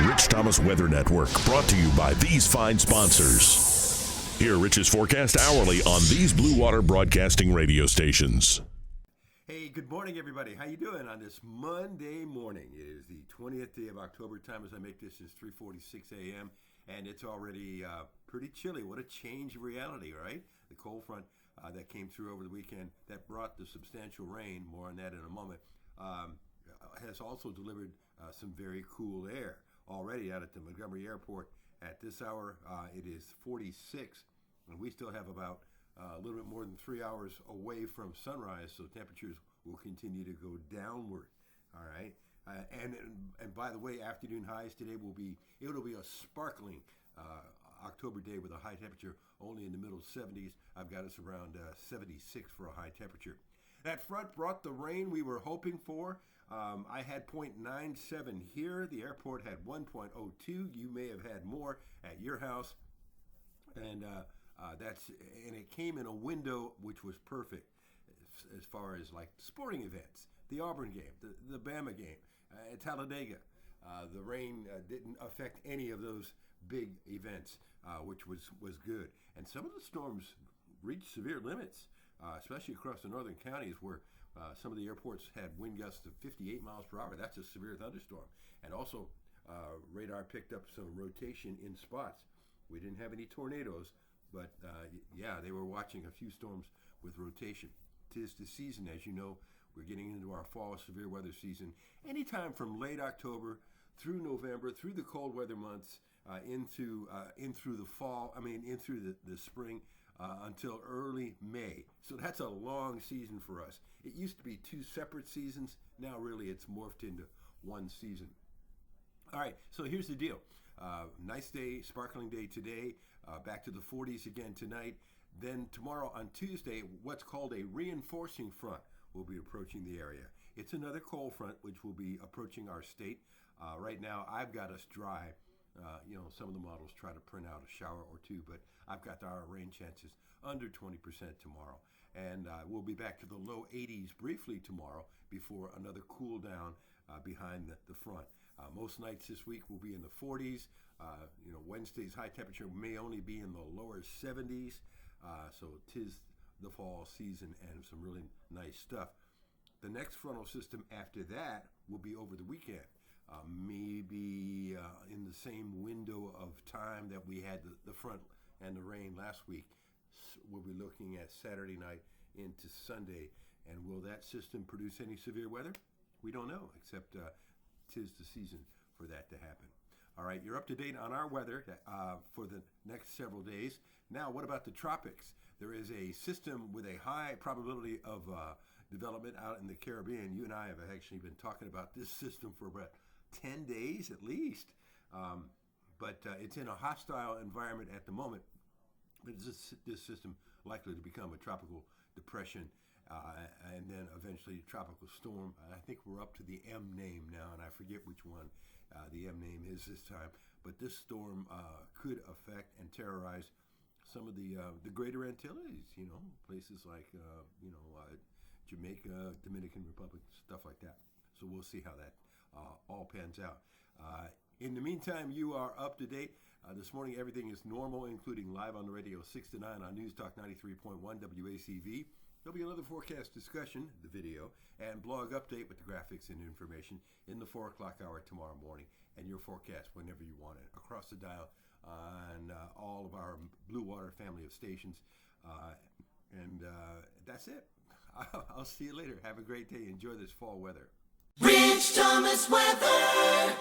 Rich Thomas Weather Network, brought to you by these fine sponsors. Hear Rich's forecast hourly on these Blue Water Broadcasting radio stations. Hey, good morning, everybody. How you doing on this Monday morning? It is the 20th day of October. Time as I make this is 3:46 a.m., and it's already pretty chilly. What a change of reality, right? The cold front that came through over the weekend that brought the substantial rain, more on that in a moment, has also delivered some very cool air. Already out at the Montgomery Airport at this hour, it is 46, and we still have about a little bit more than 3 hours away from sunrise, so temperatures will continue to go downward. All right, and by the way, afternoon highs today it'll be a sparkling October day with a high temperature only in the middle 70s. I've got us around 76 for a high temperature. That front brought the rain we were hoping for. I had 0.97 here. The airport had 1.02. You may have had more at your house, and it came in a window which was perfect as far as like sporting events, the Auburn game, the Bama game, Talladega. The rain didn't affect any of those big events, which was good. And some of the storms reached severe limits, especially across the northern counties where some of the airports had wind gusts of 58 miles per hour. That's a severe thunderstorm. And also, radar picked up some rotation in spots. We didn't have any tornadoes, but they were watching a few storms with rotation. 'Tis the season, as you know. We're getting into our fall severe weather season. Anytime from late October through November, through the cold weather months, in through the fall. In through the spring. Until early May. So that's a long season for us. It used to be two separate seasons. Now really it's morphed into one season. All right, so here's the deal. Nice day, sparkling day today. Back to the 40s again tonight. Then tomorrow on Tuesday, what's called a reinforcing front will be approaching the area. It's another cold front which will be approaching our state. Right now I've got us dry. Some of the models try to print out a shower or two, but I've got our rain chances under 20% tomorrow. And we'll be back to the low 80s briefly tomorrow before another cool down behind the front. Most nights this week will be in the 40s. Wednesday's high temperature may only be in the lower 70s. So 'tis the fall season and some really nice stuff. The next frontal system after that will be over the weekend. Maybe in the same window of time that we had the front and the rain last week. We'll be looking at Saturday night into Sunday. And will that system produce any severe weather? We don't know, except 'tis the season for that to happen. All right, you're up to date on our weather for the next several days. Now, what about the tropics? There is a system with a high probability of development out in the Caribbean. You and I have actually been talking about this system for about 10 days at least. But it's in a hostile environment at the moment. But is this system likely to become a tropical depression and then eventually a tropical storm? I think we're up to the M name now, and I forget which one the M name is this time. But this storm could affect and terrorize some of the greater Antilles, places like, Jamaica, Dominican Republic, stuff like that. So we'll see how that all pans out. In the meantime, you are up to date. This morning, everything is normal, including live on the radio 6 to 9 on News Talk 93.1 WACV. There'll be another forecast discussion, the video, and blog update with the graphics and information in the 4 o'clock hour tomorrow morning, and your forecast whenever you want it, across the dial on all of our Blue Water family of stations. And that's it. I'll see you later. Have a great day. Enjoy this fall weather. Rich Thomas Weather.